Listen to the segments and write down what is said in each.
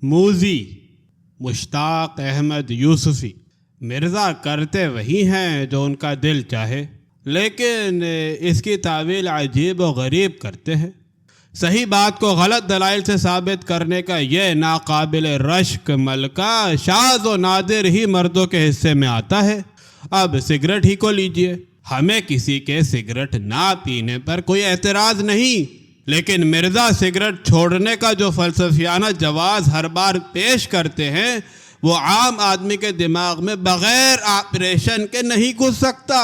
موزی مشتاق احمد یوسفی مرزا کرتے وہی ہیں جو ان کا دل چاہے، لیکن اس کی تعویل عجیب و غریب کرتے ہیں۔ صحیح بات کو غلط دلائل سے ثابت کرنے کا یہ ناقابل رشک ملکہ شاذ و نادر ہی مردوں کے حصے میں آتا ہے۔ اب سگریٹ ہی کو لیجئے، ہمیں کسی کے سگریٹ نہ پینے پر کوئی اعتراض نہیں، لیکن مرزا سگریٹ چھوڑنے کا جو فلسفیانہ جواز ہر بار پیش کرتے ہیں وہ عام آدمی کے دماغ میں بغیر آپریشن کے نہیں گھس سکتا۔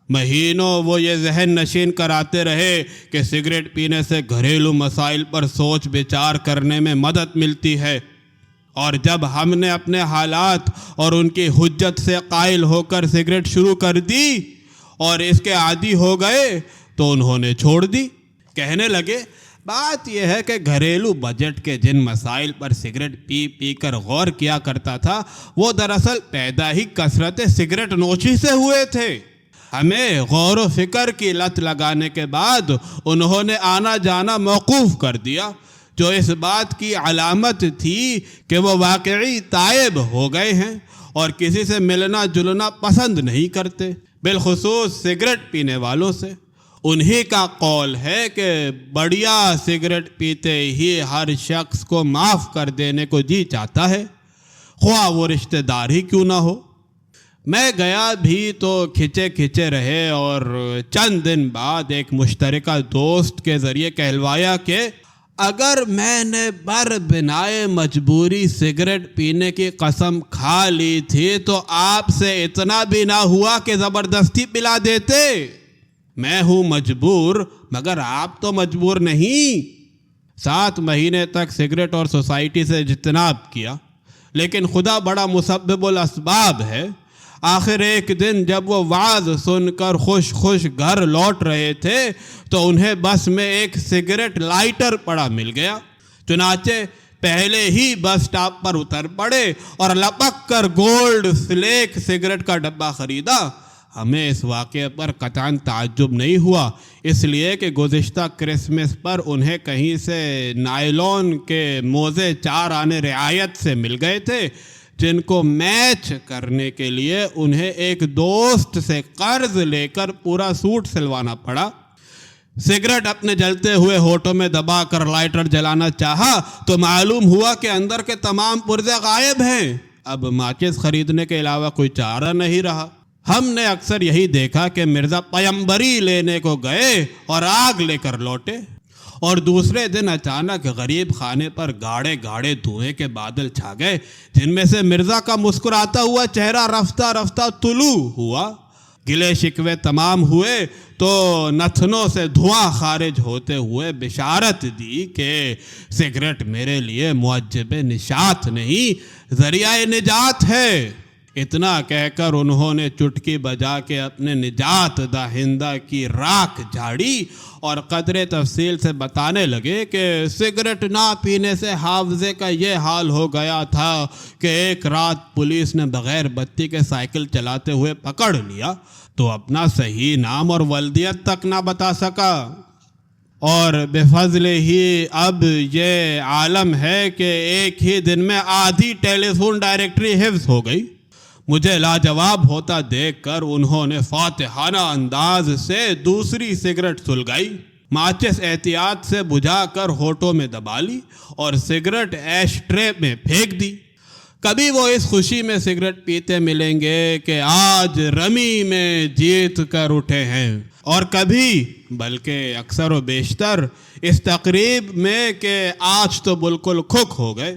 مہینوں وہ یہ ذہن نشین کراتے رہے کہ سگریٹ پینے سے گھریلو مسائل پر سوچ بچار کرنے میں مدد ملتی ہے، اور جب ہم نے اپنے حالات اور ان کی حجت سے قائل ہو کر سگریٹ شروع کر دی اور اس کے عادی ہو گئے تو انہوں نے چھوڑ دی۔ کہنے لگے بات یہ ہے کہ گھریلو بجٹ کے جن مسائل پر سگریٹ پی پی کر غور کیا کرتا تھا وہ دراصل پیدا ہی کثرت سگریٹ نوشی سے ہوئے تھے۔ ہمیں غور و فکر کی لت لگانے کے بعد انہوں نے آنا جانا موقوف کر دیا، جو اس بات کی علامت تھی کہ وہ واقعی تائب ہو گئے ہیں اور کسی سے ملنا جلنا پسند نہیں کرتے، بالخصوص سگریٹ پینے والوں سے۔ انہی کا قول ہے کہ بڑھیا سگریٹ پیتے ہی ہر شخص کو معاف کر دینے کو جی چاہتا ہے، خواہ وہ رشتہ دار ہی کیوں نہ ہو۔ میں گیا بھی تو کھچے کھچے رہے، اور چند دن بعد ایک مشترکہ دوست کے ذریعے کہلوایا کہ اگر میں نے بر بنائے مجبوری سگریٹ پینے کی قسم کھا لی تھی تو آپ سے اتنا بھی نہ ہوا کہ زبردستی پلا دیتے۔ میں ہوں مجبور مگر آپ تو مجبور نہیں۔ 7 مہینے تک سگریٹ اور سوسائٹی سے اجتناب کیا، لیکن خدا بڑا مسبب الاسباب ہے۔ آخر ایک دن جب وہ وعظ سن کر خوش خوش گھر لوٹ رہے تھے تو انہیں بس میں ایک سگریٹ لائٹر پڑا مل گیا، چنانچہ پہلے ہی بس سٹاپ پر اتر پڑے اور لپک کر گولڈ فلیک سگریٹ کا ڈبہ خریدا۔ ہمیں اس واقعے پر قطعاً تعجب نہیں ہوا، اس لیے کہ گزشتہ کرسمس پر انہیں کہیں سے نائلون کے موزے 4 آنے رعایت سے مل گئے تھے، جن کو میچ کرنے کے لیے انہیں ایک دوست سے قرض لے کر پورا سوٹ سلوانا پڑا۔ سگریٹ اپنے جلتے ہوئے ہونٹوں میں دبا کر لائٹر جلانا چاہا تو معلوم ہوا کہ اندر کے تمام پرزے غائب ہیں۔ اب ماچس خریدنے کے علاوہ کوئی چارہ نہیں رہا۔ ہم نے اکثر یہی دیکھا کہ مرزا پیمبری لینے کو گئے اور آگ لے کر لوٹے، اور دوسرے دن اچانک غریب خانے پر گاڑے گاڑے دھوئیں کے بادل چھا گئے، جن میں سے مرزا کا مسکراتا ہوا چہرہ رفتہ رفتہ طلوع ہوا۔ گلے شکوے تمام ہوئے تو نتنوں سے دھواں خارج ہوتے ہوئے بشارت دی کہ سگریٹ میرے لیے معجب نشاط نہیں، ذریعہ نجات ہے۔ اتنا کہہ کر انہوں نے چٹکی بجا کے اپنے نجات دہندہ کی راکھ جھاڑی اور قدرے تفصیل سے بتانے لگے کہ سگریٹ نہ پینے سے حافظے کا یہ حال ہو گیا تھا کہ ایک رات پولیس نے بغیر بتی کے سائیکل چلاتے ہوئے پکڑ لیا تو اپنا صحیح نام اور ولدیت تک نہ بتا سکا، اور بفضل ہی اب یہ عالم ہے کہ ایک ہی دن میں آدھی ٹیلی فون ڈائریکٹری حفظ ہو گئی۔ مجھے لاجواب ہوتا دیکھ کر انہوں نے فاتحانہ انداز سے دوسری سگریٹ سلگائی، ماچس احتیاط سے بجھا کر ہونٹوں میں دبا لی اور سگریٹ ایش ٹرے میں پھینک دی۔ کبھی وہ اس خوشی میں سگریٹ پیتے ملیں گے کہ آج رمی میں جیت کر اٹھے ہیں، اور کبھی بلکہ اکثر و بیشتر اس تقریب میں کہ آج تو بالکل کھک ہو گئے۔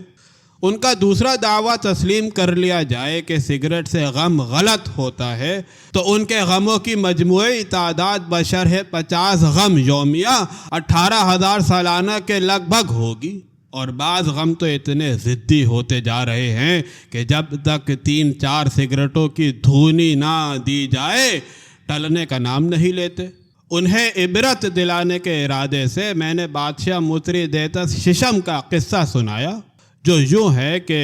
ان کا دوسرا دعویٰ تسلیم کر لیا جائے کہ سگریٹ سے غم غلط ہوتا ہے تو ان کے غموں کی مجموعی تعداد بشرح 50 غم یومیہ 18,000 سالانہ کے لگ بھگ ہوگی، اور بعض غم تو اتنے ضدی ہوتے جا رہے ہیں کہ جب تک 3-4 سگریٹوں کی دھونی نہ دی جائے ٹلنے کا نام نہیں لیتے۔ انہیں عبرت دلانے کے ارادے سے میں نے بادشاہ متری دیتس ششم کا قصہ سنایا، جو یوں ہے کہ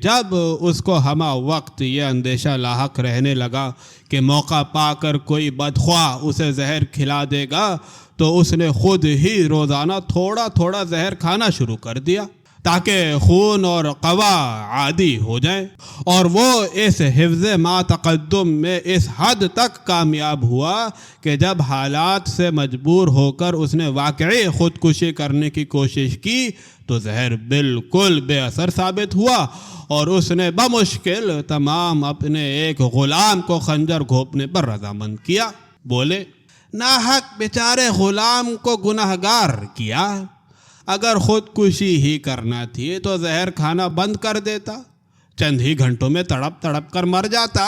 جب اس کو ہمہ وقت یہ اندیشہ لاحق رہنے لگا کہ موقع پا کر کوئی بدخواہ اسے زہر کھلا دے گا تو اس نے خود ہی روزانہ تھوڑا تھوڑا زہر کھانا شروع کر دیا۔ تاکہ خون اور قوا عادی ہو جائیں، اور وہ اس حفظ ما تقدم میں اس حد تک کامیاب ہوا کہ جب حالات سے مجبور ہو کر اس نے واقعی خودکشی کرنے کی کوشش کی تو زہر بالکل بے اثر ثابت ہوا، اور اس نے بمشکل تمام اپنے ایک غلام کو خنجر گھونپنے پر رضامند کیا۔ بولے، ناحق بیچارے غلام کو گنہگار کیا، اگر خودکشی ہی کرنا تھی تو زہر کھانا بند کر دیتا، چند ہی گھنٹوں میں تڑپ تڑپ کر مر جاتا۔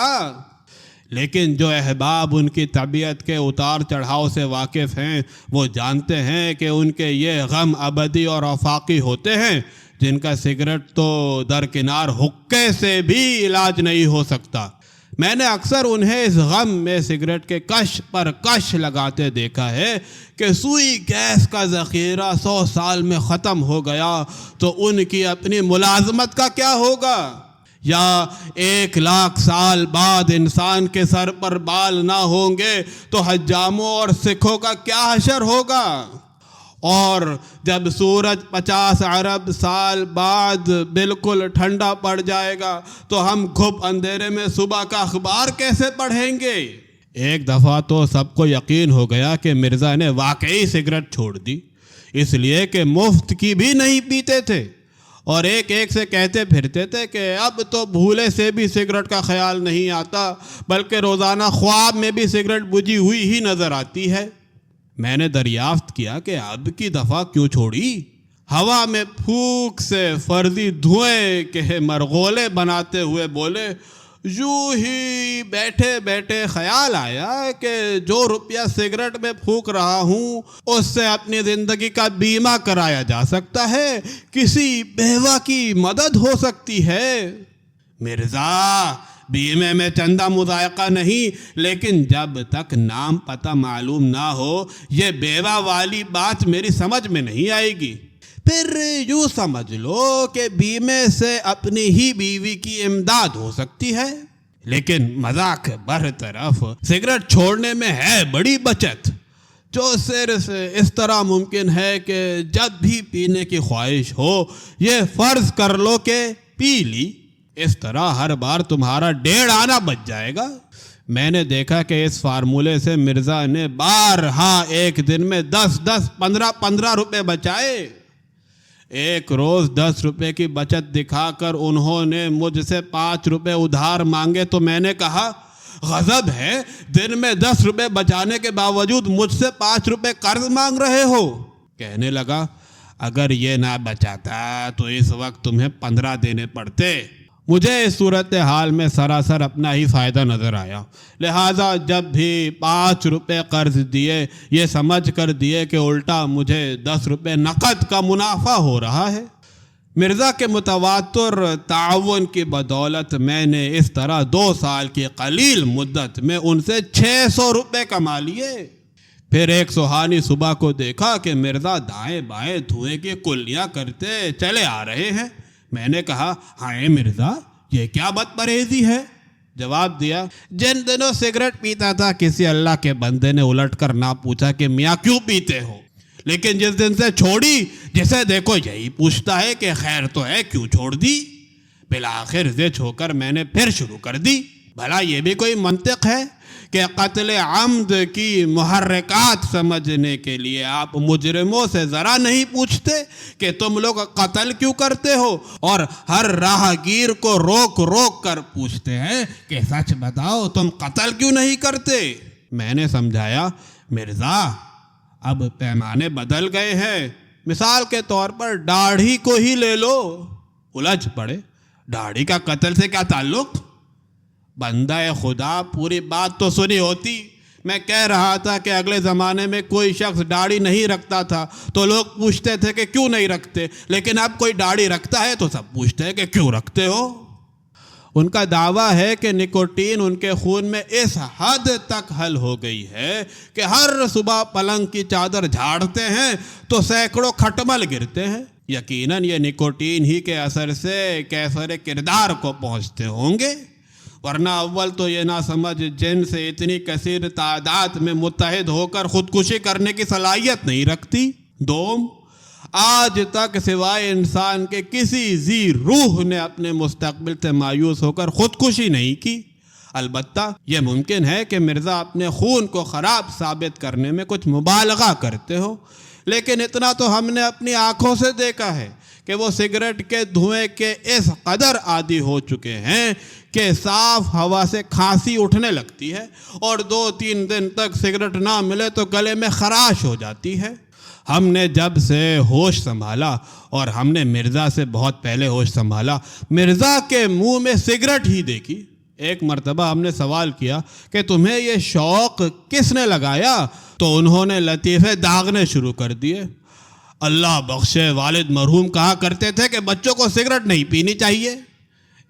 لیکن جو احباب ان کی طبیعت کے اتار چڑھاؤ سے واقف ہیں وہ جانتے ہیں کہ ان کے یہ غم ابدی اور آفاقی ہوتے ہیں، جن کا سگریٹ تو درکنار حقے سے بھی علاج نہیں ہو سکتا۔ میں نے اکثر انہیں اس غم میں سگریٹ کے کش پر کش لگاتے دیکھا ہے کہ سوئی گیس کا ذخیرہ 100 سال میں ختم ہو گیا تو ان کی اپنی ملازمت کا کیا ہوگا؟ یا 1,00,000 سال بعد انسان کے سر پر بال نہ ہوں گے تو حجاموں اور سکھوں کا کیا حشر ہوگا؟ اور جب سورج 50 ارب سال بعد بالکل ٹھنڈا پڑ جائے گا تو ہم گھپ اندھیرے میں صبح کا اخبار کیسے پڑھیں گے؟ ایک دفعہ تو سب کو یقین ہو گیا کہ مرزا نے واقعی سگریٹ چھوڑ دی، اس لیے کہ مفت کی بھی نہیں پیتے تھے، اور ایک ایک سے کہتے پھرتے تھے کہ اب تو بھولے سے بھی سگریٹ کا خیال نہیں آتا، بلکہ روزانہ خواب میں بھی سگریٹ بجھی ہوئی ہی نظر آتی ہے۔ میں نے دریافت کیا کہ اب کی دفعہ کیوں چھوڑی؟ ہوا میں پھونک سے فرضی دھوئیں کے مرغولے بناتے ہوئے بولے، یوں ہی بیٹھے بیٹھے خیال آیا کہ جو روپیہ سگریٹ میں پھونک رہا ہوں اس سے اپنی زندگی کا بیمہ کرایا جا سکتا ہے، کسی بیوہ کی مدد ہو سکتی ہے۔ مرزا، بیمے میں چندہ مذائقہ نہیں، لیکن جب تک نام پتہ معلوم نہ ہو یہ بیوہ والی بات میری سمجھ میں نہیں آئے گی۔ پھر یوں سمجھ لو کہ بیمے سے اپنی ہی بیوی کی امداد ہو سکتی ہے۔ لیکن مذاق برطرف، سگریٹ چھوڑنے میں ہے بڑی بچت، جو صرف اس طرح ممکن ہے کہ جب بھی پینے کی خواہش ہو یہ فرض کر لو کہ پی لی، اس طرح ہر بار تمہارا 1.5 آنا بچ جائے گا۔ میں نے دیکھا کہ اس فارمولے سے مرزا نے بارہا ایک دن میں 10 15 روپے بچائے۔ ایک روز 10 روپے کی بچت دکھا کر انہوں نے مجھ سے 5 روپے ادھار مانگے تو میں نے کہا، غضب ہے، دن میں 10 روپے بچانے کے باوجود مجھ سے 5 روپے قرض مانگ رہے ہو۔ کہنے لگا، اگر یہ نہ بچاتا تو اس وقت تمہیں 15 دینے پڑتے۔ مجھے اس صورتحال میں سراسر اپنا ہی فائدہ نظر آیا، لہٰذا جب بھی 5 روپے قرض دیے یہ سمجھ کر دیے کہ الٹا مجھے 10 روپے نقد کا منافع ہو رہا ہے۔ مرزا کے متواتر تعاون کی بدولت میں نے اس طرح 2 سال کی قلیل مدت میں ان سے 600 روپے کما لیے۔ پھر ایک سہانی صبح کو دیکھا کہ مرزا دائیں بائیں دھوئیں کی کلیاں کرتے چلے آ رہے ہیں۔ میں نے کہا، ہائے مرزا، یہ کیا بد پرہیزی ہے؟ جواب دیا، جن دنوں سگریٹ پیتا تھا کسی اللہ کے بندے نے الٹ کر نہ پوچھا کہ میاں کیوں پیتے ہو، لیکن جس دن سے چھوڑی جسے دیکھو یہی پوچھتا ہے کہ خیر تو ہے، کیوں چھوڑ دی؟ بالآخر ضد ہو کر میں نے پھر شروع کر دی۔ بھلا یہ بھی کوئی منطق ہے کہ قتل عمد کی محرکات سمجھنے کے لیے آپ مجرموں سے ذرا نہیں پوچھتے کہ تم لوگ قتل کیوں کرتے ہو، اور ہر راہگیر کو روک روک کر پوچھتے ہیں کہ سچ بتاؤ تم قتل کیوں نہیں کرتے؟ میں نے سمجھایا، مرزا اب پیمانے بدل گئے ہیں، مثال کے طور پر داڑھی کو ہی لے لو۔ الجھ پڑے، داڑھی کا قتل سے کیا تعلق؟ بندہ خدا، پوری بات تو سنی ہوتی۔ میں کہہ رہا تھا کہ اگلے زمانے میں کوئی شخص داڑھی نہیں رکھتا تھا تو لوگ پوچھتے تھے کہ کیوں نہیں رکھتے، لیکن اب کوئی داڑھی رکھتا ہے تو سب پوچھتے ہیں کہ کیوں رکھتے ہو۔ ان کا دعویٰ ہے کہ نکوٹین ان کے خون میں اس حد تک حل ہو گئی ہے کہ ہر صبح پلنگ کی چادر جھاڑتے ہیں تو سینکڑوں کھٹمل گرتے ہیں۔ یقیناً یہ نکوٹین ہی کے اثر سے کیفر کردار کو پہنچتے ہوں گے، ورنہ اول تو یہ نہ سمجھ جن سے اتنی کثیر تعداد میں متحد ہو کر خودکشی کرنے کی صلاحیت نہیں رکھتی۔ دوم، آج تک سوائے انسان کے کسی ذی روح نے اپنے مستقبل سے مایوس ہو کر خودکشی نہیں کی۔ البتہ یہ ممکن ہے کہ مرزا اپنے خون کو خراب ثابت کرنے میں کچھ مبالغہ کرتے ہو، لیکن اتنا تو ہم نے اپنی آنکھوں سے دیکھا ہے کہ وہ سگریٹ کے دھوئیں کے اس قدر عادی ہو چکے ہیں کہ صاف ہوا سے کھانسی اٹھنے لگتی ہے اور 2-3 دن تک سگریٹ نہ ملے تو گلے میں خراش ہو جاتی ہے۔ ہم نے جب سے ہوش سنبھالا، اور ہم نے مرزا سے بہت پہلے ہوش سنبھالا، مرزا کے منہ میں سگریٹ ہی دیکھی۔ ایک مرتبہ ہم نے سوال کیا کہ تمہیں یہ شوق کس نے لگایا؟ تو انہوں نے لطیفے داغنے شروع کر دیے۔ اللہ بخشے، والد مرحوم کہا کرتے تھے کہ بچوں کو سگریٹ نہیں پینی چاہیے،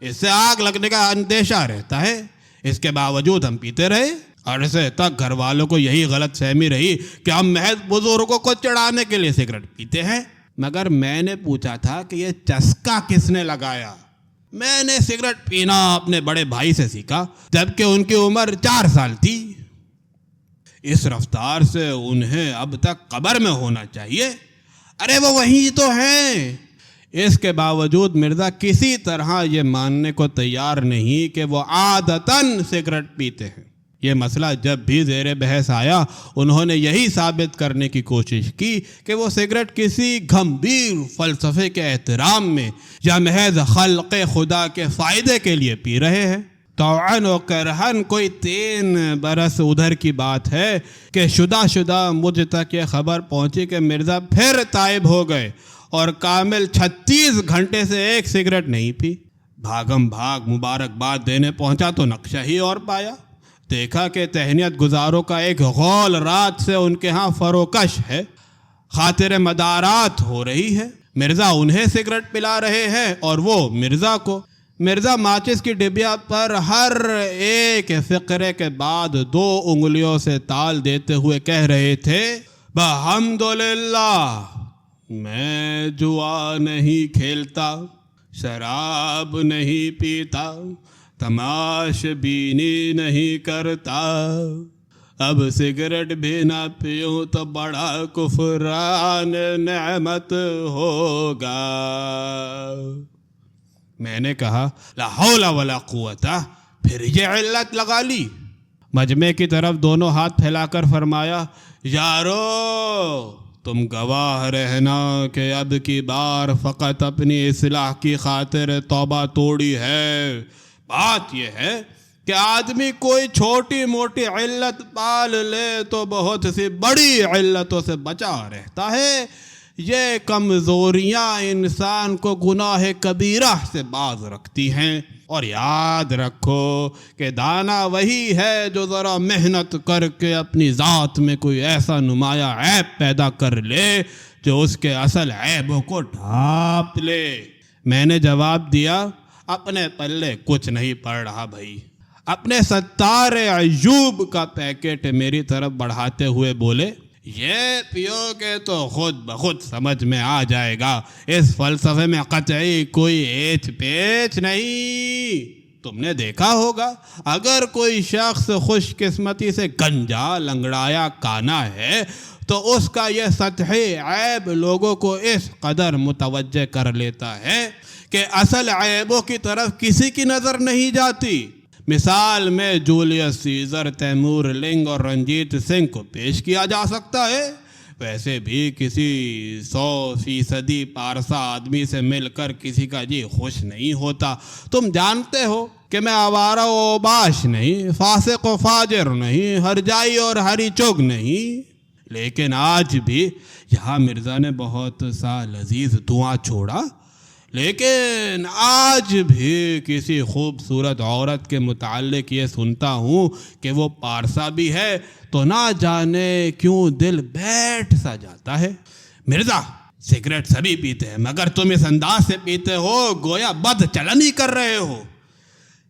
اس سے آگ لگنے کا اندیشہ رہتا ہے۔ اس کے باوجود ہم پیتے رہے۔ عرصے تک گھر والوں کو یہی غلط فہمی رہی کہ ہم محض بزرگوں کو چڑھانے کے لیے سگریٹ پیتے ہیں۔ مگر میں نے پوچھا تھا کہ یہ چسکا کس نے لگایا؟ میں نے سگریٹ پینا اپنے بڑے بھائی سے سیکھا، جبکہ ان کی عمر 4 سال تھی۔ اس رفتار سے انہیں اب تک قبر میں ہونا چاہیے۔ ارے وہ وہیں تو ہیں۔ اس کے باوجود مرزا کسی طرح یہ ماننے کو تیار نہیں کہ وہ عادتاً سگریٹ پیتے ہیں۔ یہ مسئلہ جب بھی زیر بحث آیا، انہوں نے یہی ثابت کرنے کی کوشش کی کہ وہ سگریٹ کسی گھمبیر فلسفے کے احترام میں یا محض خلق خدا کے فائدے کے لیے پی رہے ہیں۔ طوعاً و کرہاً کوئی 3 برس ادھر کی بات ہے کہ شدہ مجھ تک یہ خبر پہنچی کہ مرزا پھر تائب ہو گئے اور کامل 36 گھنٹے سے ایک سگریٹ نہیں پی۔ بھاگم بھاگ مبارکباد دینے پہنچا تو نقشہ ہی اور پایا۔ دیکھا کہ تہنیت گزاروں کا ایک غول رات سے ان کے ہاں فروکش ہے، خاطر مدارات ہو رہی ہے۔ مرزا انہیں سگریٹ پلا رہے ہیں اور وہ مرزا کو۔ مرزا ماچس کی ڈبیا پر ہر ایک فقرے کے بعد 2 انگلیوں سے تال دیتے ہوئے کہہ رہے تھے، بحمدللہ، میں جوا نہیں کھیلتا، شراب نہیں پیتا، تماش بینی نہیں کرتا، اب سگریٹ بھی نہ پیوں تو بڑا کفران نعمت ہوگا۔ میں نے کہا لا حول ولا قوت، پھر یہ علت لگا لی۔ مجمع کی طرف دونوں ہاتھ پھیلا کر فرمایا، یارو تم گواہ رہنا کہ اب کی بار فقط اپنی اصلاح کی خاطر توبہ توڑی ہے۔ بات یہ ہے کہ آدمی کوئی چھوٹی موٹی علت پال لے تو بہت سی بڑی علتوں سے بچا رہتا ہے۔ یہ کمزوریاں انسان کو گناہ کبیرہ سے باز رکھتی ہیں۔ اور یاد رکھو کہ دانا وہی ہے جو ذرا محنت کر کے اپنی ذات میں کوئی ایسا نمایاں عیب پیدا کر لے جو اس کے اصل عیبوں کو ڈھانپ لے۔ میں نے جواب دیا، اپنے پلے کچھ نہیں پڑ رہا بھائی۔ اپنے ستار ایوب کا پیکٹ میری طرف بڑھاتے ہوئے بولے، یہ پیو گے تو خود بخود سمجھ میں آ جائے گا، اس فلسفے میں قطعی کوئی ایچ پیچ نہیں۔ تم نے دیکھا ہوگا اگر کوئی شخص خوش قسمتی سے گنجا لنگڑایا کانا ہے تو اس کا یہ سطحی عیب لوگوں کو اس قدر متوجہ کر لیتا ہے کہ اصل عیبوں کی طرف کسی کی نظر نہیں جاتی۔ مثال میں جولیس سیزر، تیمور لنگ اور رنجیت سنگھ کو پیش کیا جا سکتا ہے۔ ویسے بھی کسی 100% پارسا آدمی سے مل کر کسی کا جی خوش نہیں ہوتا۔ تم جانتے ہو کہ میں آوارہ و اوباش نہیں، فاسق و فاجر نہیں، ہرجائی اور ہری چوگ نہیں، لیکن آج بھی یہاں مرزا نے بہت سا لذیذ دعا چھوڑا، لیکن آج بھی کسی خوبصورت عورت کے متعلق یہ سنتا ہوں کہ وہ پارسا بھی ہے تو نہ جانے کیوں دل بیٹھ سا جاتا ہے۔ مرزا سگریٹ سبھی پیتے ہیں مگر تم اس انداز سے پیتے ہو گویا بد چلنی کر رہے ہو۔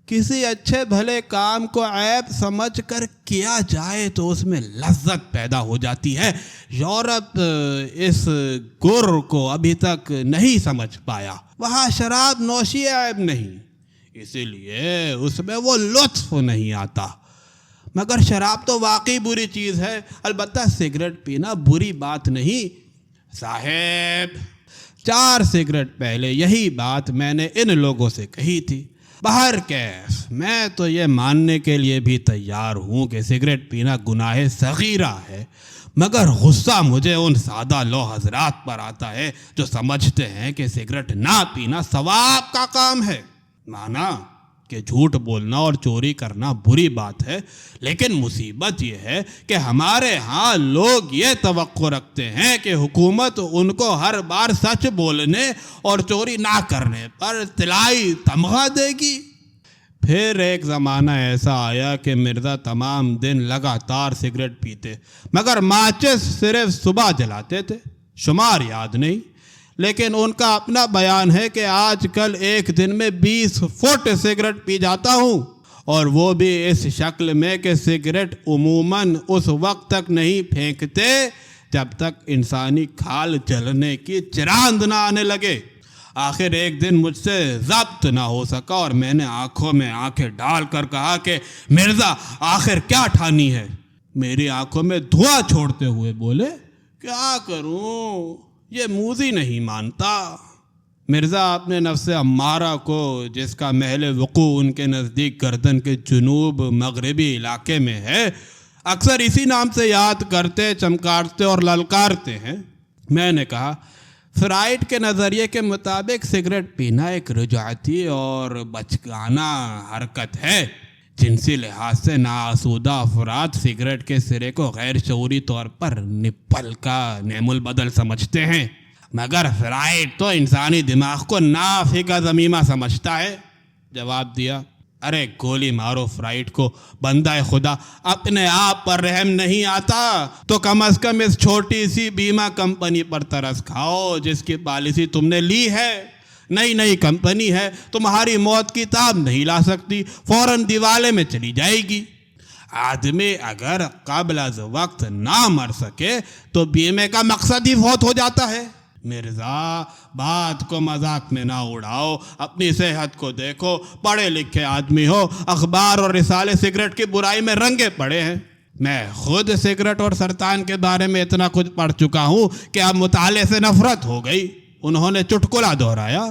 کسی اچھے بھلے کام کو عیب سمجھ کر کیا جائے تو اس میں لذت پیدا ہو جاتی ہے۔ یورپ اس گر کو ابھی تک نہیں سمجھ پایا۔ وہاں شراب نوشی عیب نہیں، اسی لیے اس میں وہ لطف نہیں آتا۔ مگر شراب تو واقعی بری چیز ہے، البتہ سگریٹ پینا بری بات نہیں۔ صاحب 4 سگریٹ پہلے یہی بات میں نے ان لوگوں سے کہی تھی. بہر کیف میں تو یہ ماننے کے لیے بھی تیار ہوں کہ سگریٹ پینا گناہ صغیرہ ہے، مگر غصہ مجھے ان سادہ لو حضرات پر آتا ہے جو سمجھتے ہیں کہ سگریٹ نہ پینا ثواب کا کام ہے. مانا کہ جھوٹ بولنا اور چوری کرنا بری بات ہے، لیکن مصیبت یہ ہے کہ ہمارے ہاں لوگ یہ توقع رکھتے ہیں کہ حکومت ان کو ہر بار سچ بولنے اور چوری نہ کرنے پر طلائی تمغہ دے گی. پھر ایک زمانہ ایسا آیا کہ مرزا تمام دن لگاتار سگریٹ پیتے، مگر ماچس صرف صبح جلاتے تھے. شمار یاد نہیں، لیکن ان کا اپنا بیان ہے کہ آج کل ایک دن میں 20 فٹ سگریٹ پی جاتا ہوں، اور وہ بھی اس شکل میں کہ سگریٹ عموماً اس وقت تک نہیں پھینکتے جب تک انسانی کھال جلنے کی چراند نہ آنے لگے. آخر ایک دن مجھ سے ضبط نہ ہو سکا اور میں نے آنکھوں میں آنکھیں ڈال کر کہا کہ مرزا آخر کیا ٹھانی ہے؟ میری آنکھوں میں دھواں چھوڑتے ہوئے بولے، کیا کروں، یہ موذی نہیں مانتا. مرزا اپنے نفس امارہ کو، جس کا محل وقوع ان کے نزدیک گردن کے جنوب مغربی علاقے میں ہے، اکثر اسی نام سے یاد کرتے، چمکارتے اور للکارتے ہیں. میں نے کہا، فرائڈ کے نظریے کے مطابق سگریٹ پینا ایک رجعتی اور بچگانہ حرکت ہے. جنسی لحاظ سے ناآسودہ افراد سگریٹ کے سرے کو غیر شعوری طور پر نپل کا نعم البدل سمجھتے ہیں، مگر فرائڈ تو انسانی دماغ کو نافع ضمیمہ سمجھتا ہے. جواب دیا، ارے گولی مارو فرائڈ کو، بندہ خدا اپنے آپ پر رحم نہیں آتا تو کم از کم اس چھوٹی سی بیمہ کمپنی پر ترس کھاؤ جس کی پالیسی تم نے لی ہے. نئی کمپنی ہے، تمہاری موت کی تاب نہیں لا سکتی، فوراً دیوالے میں چلی جائے گی. آدمی اگر قبل از وقت نہ مر سکے تو بیمے کا مقصد ہی فوت ہو جاتا ہے. مرزا بات کو مذاق میں نہ اڑاؤ، اپنی صحت کو دیکھو. پڑھے لکھے آدمی ہو، اخبار اور رسالے سگریٹ کی برائی میں رنگے پڑے ہیں. میں خود سگریٹ اور سرطان کے بارے میں اتنا کچھ پڑھ چکا ہوں کہ اب مطالعے سے نفرت ہو گئی. انہوں نے چٹکلا دہرایا،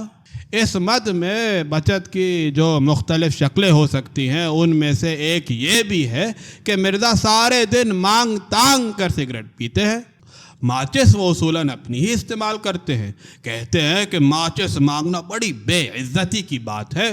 اس مد میں بچت کی جو مختلف شکلیں ہو سکتی ہیں ان میں سے ایک یہ بھی ہے کہ مرزا سارے دن مانگ تانگ کر سگریٹ پیتے ہیں. ماچس وہ اصولاً اپنی ہی استعمال کرتے ہیں. کہتے ہیں کہ ماچس مانگنا بڑی بے عزتی کی بات ہے.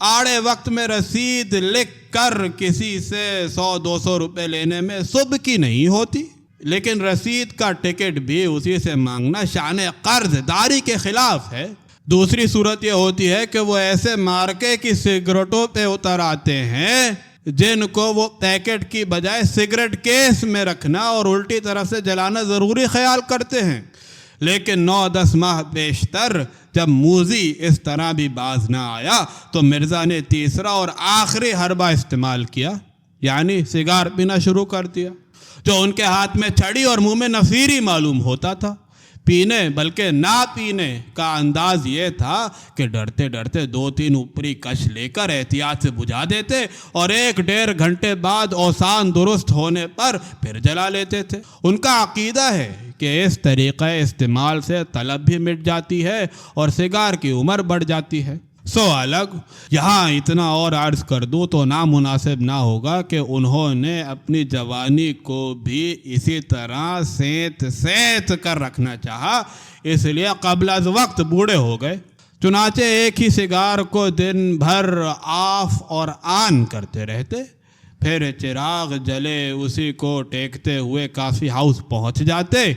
آڑے وقت میں رسید لکھ کر کسی سے 100-200 روپے لینے میں صبح کی نہیں ہوتی، لیکن رسید کا ٹکٹ بھی اسی سے مانگنا شان قرض داری کے خلاف ہے. دوسری صورت یہ ہوتی ہے کہ وہ ایسے مارکے کی سگریٹوں پہ اتر آتے ہیں جن کو وہ پیکٹ کی بجائے سگریٹ کیس میں رکھنا اور الٹی طرف سے جلانا ضروری خیال کرتے ہیں. لیکن 9-10 ماہ بیشتر جب موذی اس طرح بھی باز نہ آیا تو مرزا نے تیسرا اور آخری حربہ استعمال کیا، یعنی سگار پینا شروع کر دیا، جو ان کے ہاتھ میں چھڑی اور منہ میں نفیری معلوم ہوتا تھا. پینے بلکہ نہ پینے کا انداز یہ تھا کہ ڈرتے ڈرتے 2-3 اوپری کش لے کر احتیاط سے بجھا دیتے اور 1-1.5 گھنٹے بعد اوسان درست ہونے پر پھر جلا لیتے تھے. ان کا عقیدہ ہے کہ اس طریقہ استعمال سے طلب بھی مٹ جاتی ہے اور سگار کی عمر بڑھ جاتی ہے. سو الگ یہاں اتنا اور عرض کر دوں تو نامناسب نہ ہوگا کہ انہوں نے اپنی جوانی کو بھی اسی طرح سیت کر رکھنا چاہا، اس لیے قبل از وقت بوڑھے ہو گئے. چنانچہ ایک ہی سگار کو دن بھر آف اور آن کرتے رہتے، پھر چراغ جلے اسی کو ٹیکتے ہوئے کافی ہاؤس پہنچ جاتے.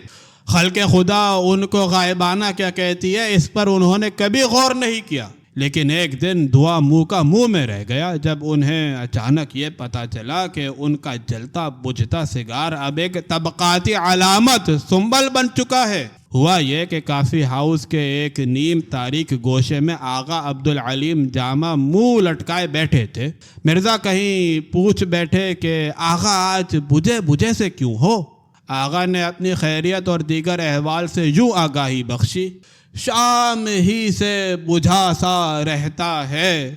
خلق خدا ان کو غائبانہ کیا کہتی ہے اس پر انہوں نے کبھی غور نہیں کیا. لیکن ایک دن دعا منہ کا منہ میں رہ گیا جب انہیں اچانک یہ پتہ چلا کہ ان کا جلتا بجھتا سگار اب ایک طبقاتی علامت سنبل بن چکا ہے. ہوا یہ کہ کافی ہاؤس کے ایک نیم تاریک گوشے میں آغا عبدالعلیم جامع منہ لٹکائے بیٹھے تھے. مرزا کہیں پوچھ بیٹھے کہ آغا آج بجھے سے کیوں ہو؟ آغا نے اپنی خیریت اور دیگر احوال سے یوں آگاہی بخشی، شام ہی سے بجھا سا رہتا ہے،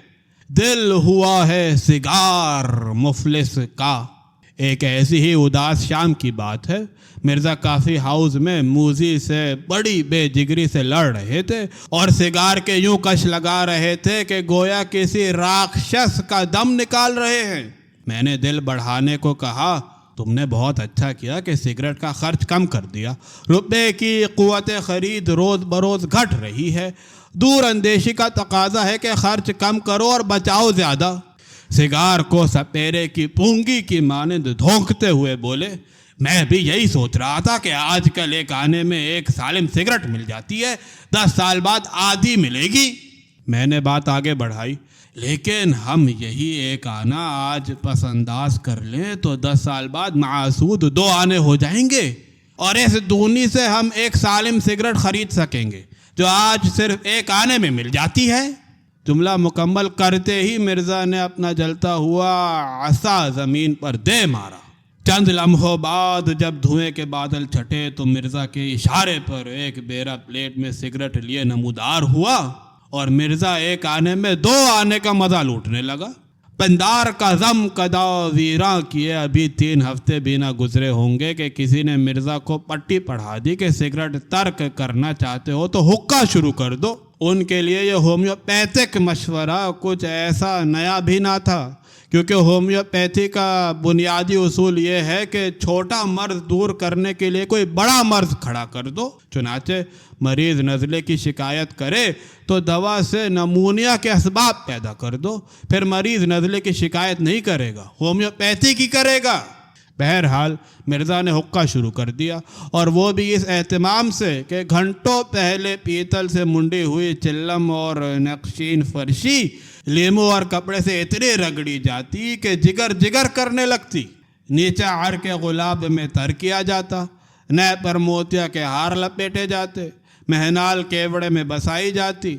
دل ہوا ہے سگار مفلس کا. ایک ایسی ہی اداس شام کی بات ہے، مرزا کافی ہاؤس میں موذی سے بڑی بے جگری سے لڑ رہے تھے اور سگار کے یوں کش لگا رہے تھے کہ گویا کسی راکشس کا دم نکال رہے ہیں۔ میں نے دل بڑھانے کو کہا، تم نے بہت اچھا کیا کہ سگریٹ کا خرچ کم کر دیا، روپے کی قوت خرید روز بروز گھٹ رہی ہے، دور اندیشی کا تقاضا ہے کہ خرچ کم کرو اور بچاؤ زیادہ۔ سگار کو سپیرے کی پونگی کی مانند دھونکتے ہوئے بولے، میں بھی یہی سوچ رہا تھا کہ آج کل ایک آنے میں ایک سالم سگریٹ مل جاتی ہے، 10 سال بعد آدھی ملے گی۔ میں نے بات آگے بڑھائی، لیکن ہم یہی ایک آنا آج پس انداز کر لیں تو 10 سال بعد معسود 2 آنے ہو جائیں گے، اور اس دونی سے ہم ایک سالم سگریٹ خرید سکیں گے جو آج صرف ایک آنے میں مل جاتی ہے۔ جملہ مکمل کرتے ہی مرزا نے اپنا جلتا ہوا عصا زمین پر دے مارا۔ چند لمحوں بعد جب دھوئیں کے بادل چھٹے تو مرزا کے اشارے پر ایک بیرا پلیٹ میں سگریٹ لیے نمودار ہوا اور مرزا ایک آنے میں 2 آنے کا مزہ لوٹنے لگا۔ پندار کا غم کدا ویراں کیے ابھی 3 ہفتے بھی نہ گزرے ہوں گے کہ کسی نے مرزا کو پٹی پڑھا دی کہ سگریٹ ترک کرنا چاہتے ہو تو حقہ شروع کر دو۔ ان کے لیے یہ ہومیوپیتھک مشورہ کچھ ایسا نیا بھی نہ تھا، کیونکہ ہومیوپیتھی کا بنیادی اصول یہ ہے کہ چھوٹا مرض دور کرنے کے لیے کوئی بڑا مرض کھڑا کر دو۔ چنانچہ مریض نزلے کی شکایت کرے تو دوا سے نمونیا کے اسباب پیدا کر دو، پھر مریض نزلے کی شکایت نہیں کرے گا، ہومیوپیتھی کی کرے گا۔ بہرحال مرزا نے حقہ شروع کر دیا، اور وہ بھی اس اہتمام سے کہ گھنٹوں پہلے پیتل سے منڈی ہوئی چلم اور نقشین فرشی لیمو اور کپڑے سے اتنی رگڑی جاتی کہ جگر جگر کرنے لگتی، نیچے ہار کے غلاب میں تر کیا جاتا، نئے پر موتیا کے ہار لپیٹے جاتے، مہنال کیوڑے میں بسائی جاتی۔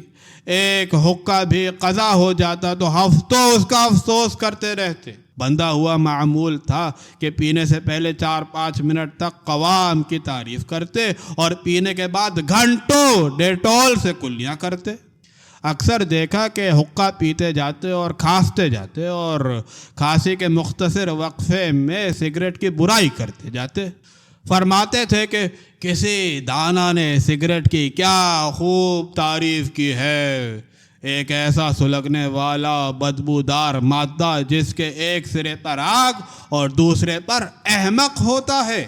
ایک حقہ بھی قضا ہو جاتا تو ہفتوں اس کا افسوس کرتے رہتے۔ بندہ ہوا معمول تھا کہ پینے سے پہلے 4-5 منٹ تک قوام کی تعریف کرتے اور پینے کے بعد گھنٹوں ڈیٹول سے کلیاں کرتے۔ اکثر دیکھا کہ حقہ پیتے جاتے اور کھانستے جاتے، اور کھانسی کے مختصر وقفے میں سگریٹ کی برائی کرتے جاتے۔ فرماتے تھے کہ کسی دانا نے سگریٹ کی کیا خوب تعریف کی ہے، ایک ایسا سلگنے والا بدبودار مادہ جس کے ایک سرے پر آگ اور دوسرے پر احمق ہوتا ہے۔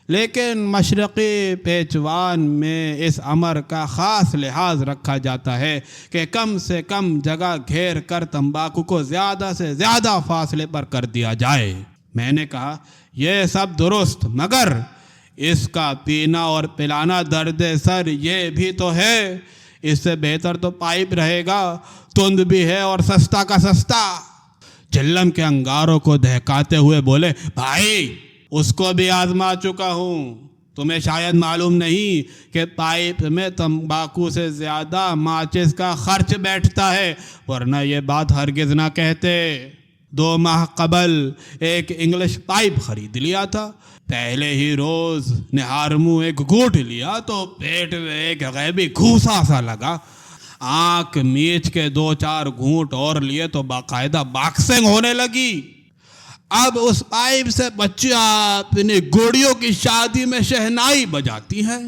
لیکن مشرقی پیچوان میں اس امر کا خاص لحاظ رکھا جاتا ہے کہ کم سے کم جگہ گھیر کر تمباکو کو زیادہ سے زیادہ فاصلے پر کر دیا جائے۔ میں نے کہا، یہ سب درست، مگر اس کا پینا اور پلانا درد سر یہ بھی تو ہے، اس سے بہتر تو پائپ رہے گا، تند بھی ہے اور سستا کا سستا۔ چلم کے انگاروں کو دہکاتے ہوئے بولے، بھائی اس کو بھی آزما چکا ہوں، تمہیں شاید معلوم نہیں کہ پائپ میں تمباکو سے زیادہ ماچس کا خرچ بیٹھتا ہے، ورنہ یہ بات ہرگز نہ کہتے۔ 2 ماہ قبل ایک انگلش پائپ خرید لیا تھا، پہلے ہی روز نہارمو ایک گھونٹ لیا تو پیٹ میں ایک غیبی گھوسا سا لگا، آنکھ میچ کے 2-4 گھونٹ اور لیے تو باقاعدہ باکسنگ ہونے لگی۔ اب اس پائپ سے بچیاں اپنی گوڑیوں کی شادی میں شہنائی بجاتی ہیں۔